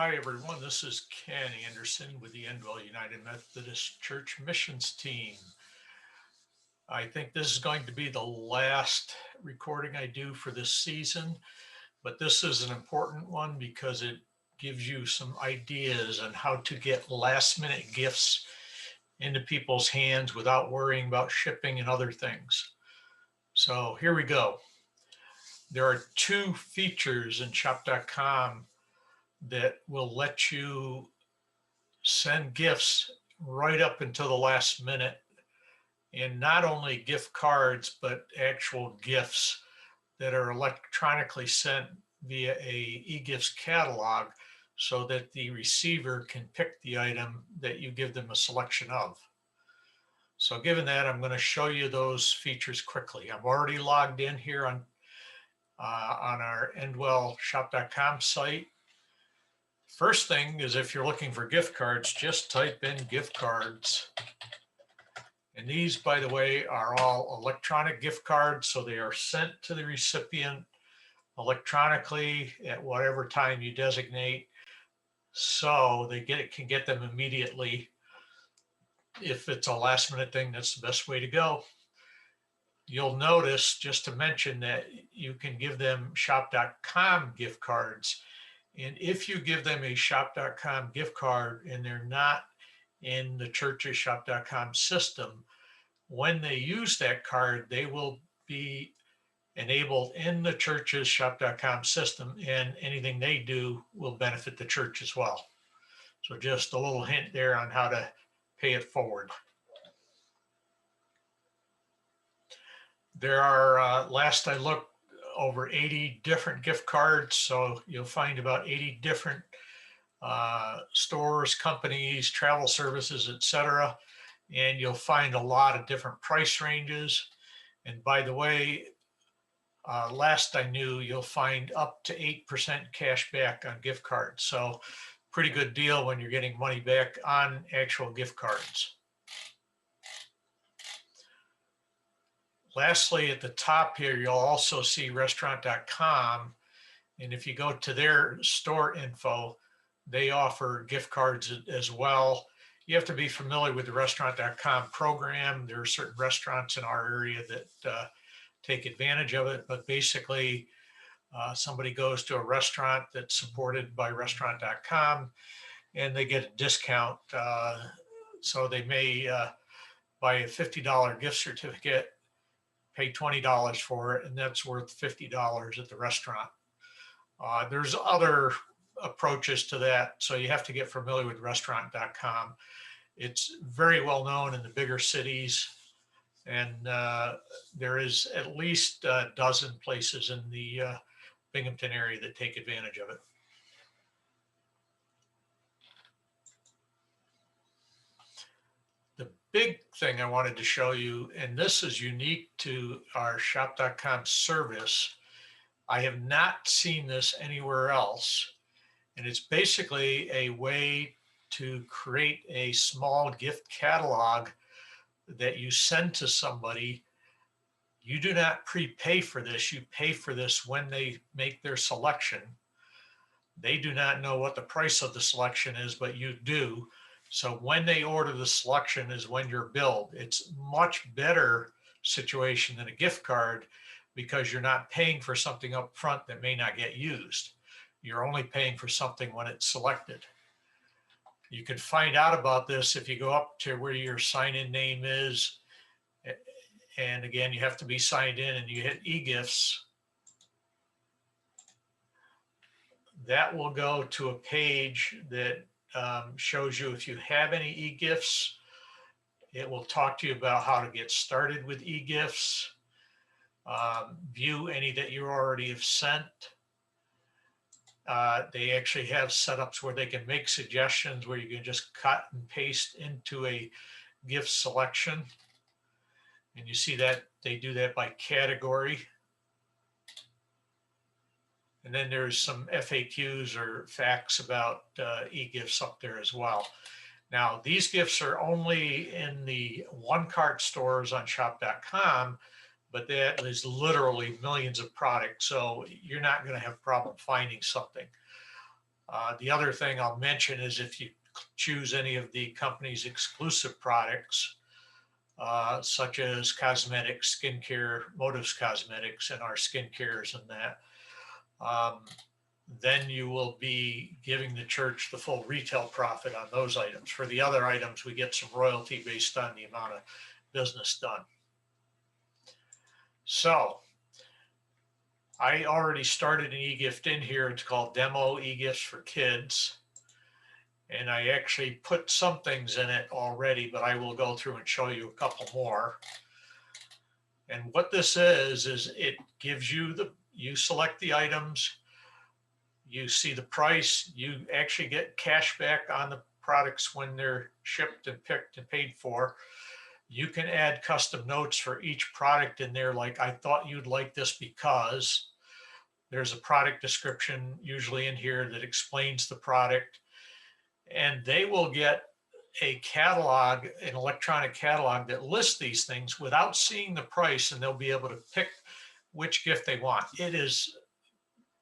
Hi, everyone. This is Ken Anderson with the Endwell United Methodist Church Missions Team. I think this is going to be the last recording I do for this season, but this is an important one because it gives you some ideas on how to get last minute gifts into people's hands without worrying about shipping and other things. So here we go. There are two features in shop.com that will let you send gifts right up until the last minute, and not only gift cards but actual gifts that are electronically sent via a e-gifts catalog so that the receiver can pick the item that you give them a selection of. So given that, I'm going to show you those features quickly. I'm already logged in here on our endwellshop.com site. First thing is, if you're looking for gift cards, just type in gift cards. And these, by the way, are all electronic gift cards, so they are sent to the recipient electronically at whatever time you designate, so they can get them immediately. If it's a last minute thing, that's the best way to go. You'll notice, just to mention, that you can give them shop.com gift cards. And if you give them a shop.com gift card and they're not in the church's shop.com system, when they use that card, they will be enabled in the church's shop.com system, and anything they do will benefit the church as well. So just a little hint there on how to pay it forward. There are, last I looked, over 80 different gift cards. So you'll find about 80 different stores, companies, travel services, etc. And you'll find a lot of different price ranges. And by the way, last I knew, you'll find up to 8% cash back on gift cards. So pretty good deal when you're getting money back on actual gift cards. Lastly, at the top here, you'll also see restaurant.com. And if you go to their store info, they offer gift cards as well. You have to be familiar with the restaurant.com program. There are certain restaurants in our area that take advantage of it, but basically somebody goes to a restaurant that's supported by restaurant.com and they get a discount. So they may buy a $50 gift certificate, pay $20 for it, and that's worth $50 at the restaurant. There's other approaches to that, so you have to get familiar with restaurant.com. It's very well known in the bigger cities, and there is at least a dozen places in the Binghamton area that take advantage of it. The big thing I wanted to show you, and this is unique to our shop.com service, I have not seen this anywhere else, and it's basically a way to create a small gift catalog that you send to somebody. You do not prepay for this. You pay for this when they make their selection. They do not know what the price of the selection is, but you do. So when they order the selection is when you're billed. It's much better situation than a gift card because you're not paying for something up front that may not get used. You're only paying for something when it's selected. You can find out about this if you go up to where your sign-in name is. And again, you have to be signed in, and you hit e-gifts. That will go to a page that shows you if you have any e-gifts. It will talk to you about how to get started with e-gifts, view any that you already have sent. They actually have setups where they can make suggestions where you can just cut and paste into a gift selection. And you see that they do that by category. And then there's some FAQs or facts about e-gifts up there as well. Now, these gifts are only in the one-cart stores on shop.com, but that is literally millions of products, so you're not going to have a problem finding something. The other thing I'll mention is if you choose any of the company's exclusive products, such as cosmetics, skincare, Motives Cosmetics, and our skincares and that, then you will be giving the church the full retail profit on those items. For the other items, we get some royalty based on the amount of business done. So I already started an e-gift in here. It's called Demo E-Gifts for Kids. And I actually put some things in it already, but I will go through and show you a couple more. And what this is it gives you you select the items, you see the price, you actually get cash back on the products when they're shipped and picked and paid for. You can add custom notes for each product in there, like I thought you'd like this because. There's a product description usually in here that explains the product, and they will get a catalog, an electronic catalog that lists these things without seeing the price, and they'll be able to pick which gift they want. It is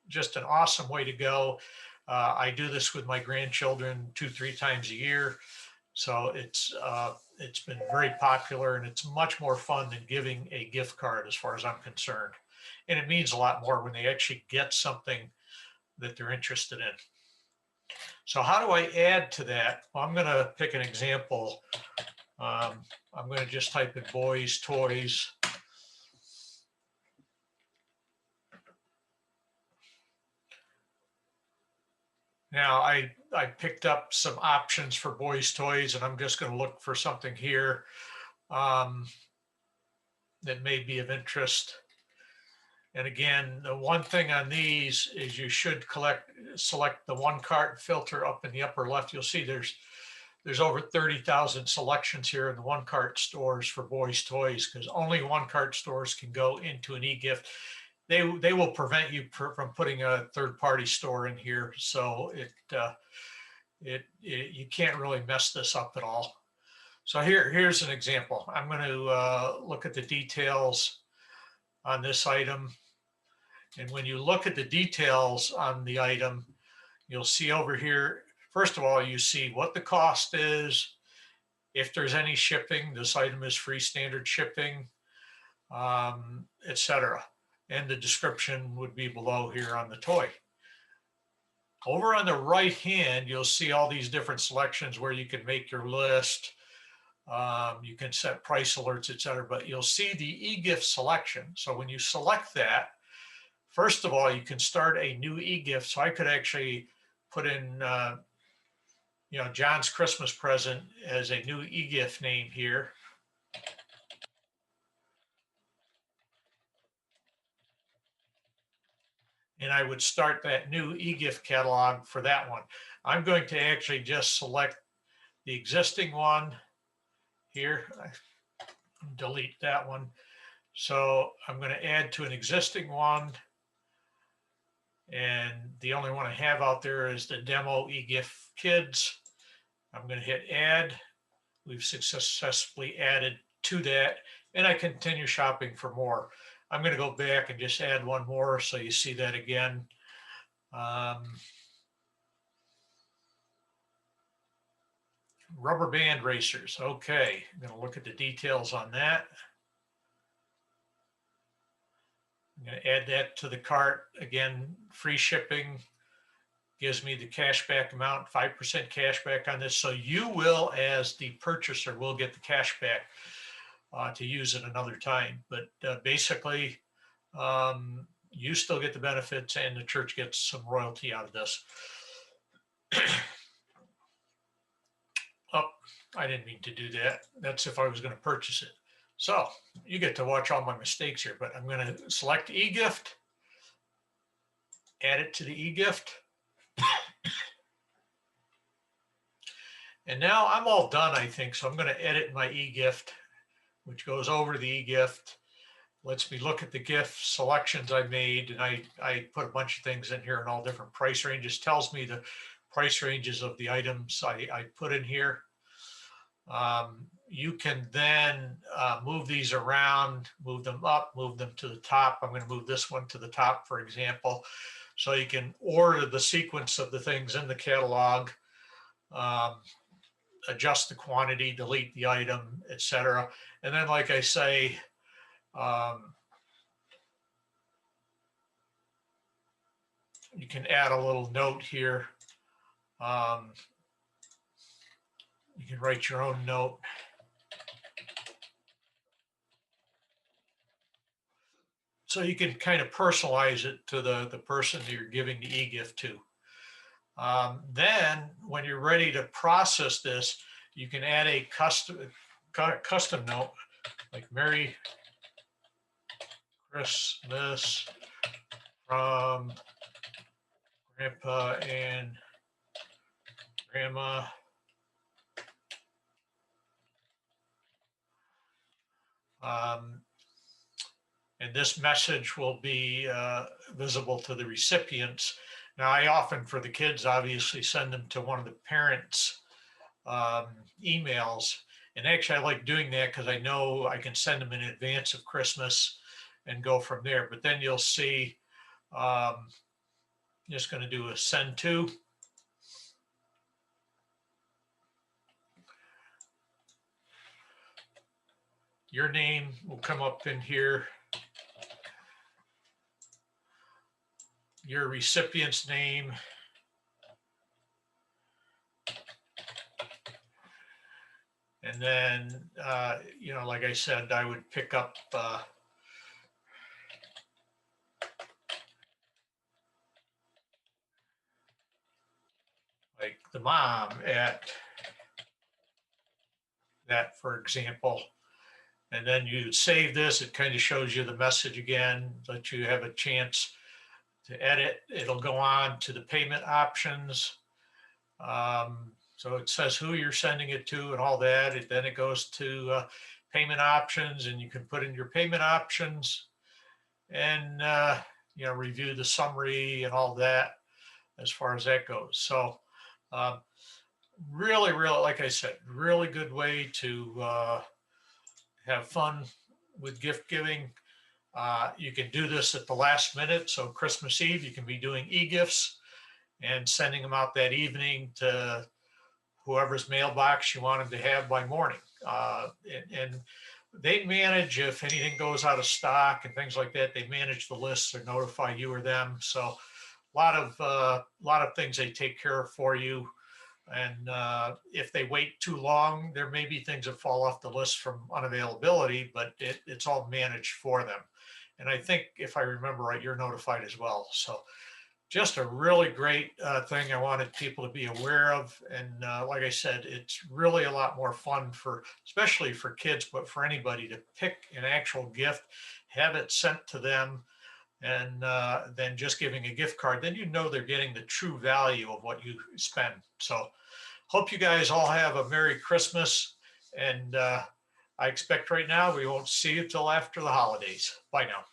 just an awesome way to go. I do this with my grandchildren 2-3 times a year. So it's been very popular, and it's much more fun than giving a gift card as far as I'm concerned. And it means a lot more when they actually get something that they're interested in. So how do I add to that? Well, I'm going to pick an example. I'm going to just type in boys' toys. Now I picked up some options for boys' toys, and I'm just going to look for something here that may be of interest. And again, the one thing on these is you should select the one cart filter up in the upper left. You'll see there's over 30,000 selections here in the one cart stores for boys' toys, because only one cart stores can go into an e-gift. They will prevent you from putting a third-party store in here, so you can't really mess this up at all. So here's an example. I'm going to look at the details on this item. And when you look at the details on the item, you'll see over here, first of all, you see what the cost is. If there's any shipping, this item is free standard shipping, etc. And the description would be below here on the toy. Over on the right hand, you'll see all these different selections where you can make your list. You can set price alerts, etc. But you'll see the e-gift selection. So when you select that, first of all, you can start a new e-gift. So I could actually put in, John's Christmas present as a new e-gift name here. And I would start that new e-gift catalog for that one. I'm going to actually just select the existing one here. Delete that one. So I'm going to add to an existing one. And the only one I have out there is the Demo E-Gift Kids. I'm going to hit add. We've successfully added to that, and I continue shopping for more. I'm going to go back and just add one more so you see that again. Rubber band racers. Okay, I'm going to look at the details on that. I'm going to add that to the cart. Again, free shipping gives me the cashback amount, 5% cashback on this. So you will, as the purchaser, will get the cashback to use it another time. But basically, you still get the benefits, and the church gets some royalty out of this. Oh, I didn't mean to do that. That's if I was going to purchase it. So you get to watch all my mistakes here, but I'm going to select e-gift, add it to the e-gift. And now I'm all done, I think. So I'm going to edit my e-gift, which goes over the e-gift. Lets me look at the gift selections I made. And I put a bunch of things in here in all different price ranges. Tells me the price ranges of the items I put in here. You can then move these around, move them up, move them to the top. I'm going to move this one to the top, for example. So you can order the sequence of the things in the catalog, adjust the quantity, delete the item, etc. And then, like I say, you can add a little note here. You can write your own note. So you can kind of personalize it to the person that you're giving the e-gift to. Then when you're ready to process this, you can add a custom note like Merry Christmas from Grandpa and Grandma. And this message will be visible to the recipients. Now, I often, for the kids, obviously send them to one of the parents' emails. And actually, I like doing that because I know I can send them in advance of Christmas and go from there. But then you'll see, just going to do a send to. Your name will come up in here. Your recipient's name. And then, you know, like I said, I would pick up like the mom at that, for example. And then you save this. It kind of shows you the message again, let you have a chance to edit. It'll go on to the payment options. So it says who you're sending it to and all that. Then it goes to payment options, and you can put in your payment options and you know, review the summary and all that as far as that goes. So really, like I said, really good way to have fun with gift giving. You can do this at the last minute. So Christmas Eve, you can be doing e-gifts and sending them out that evening to whoever's mailbox you want them to have by morning. And they manage, if anything goes out of stock and things like that, they manage the lists or notify you or them. So a lot of things they take care of for you. And if they wait too long, there may be things that fall off the list from unavailability, but it's all managed for them. And I think if I remember right, you're notified as well. So just a really great thing I wanted people to be aware of. And like I said, it's really a lot more fun for, especially for kids, but for anybody to pick an actual gift, have it sent to them, and then just giving a gift card. Then you know they're getting the true value of what you spend. So hope you guys all have a Merry Christmas. And I expect right now we won't see you till after the holidays. Bye now.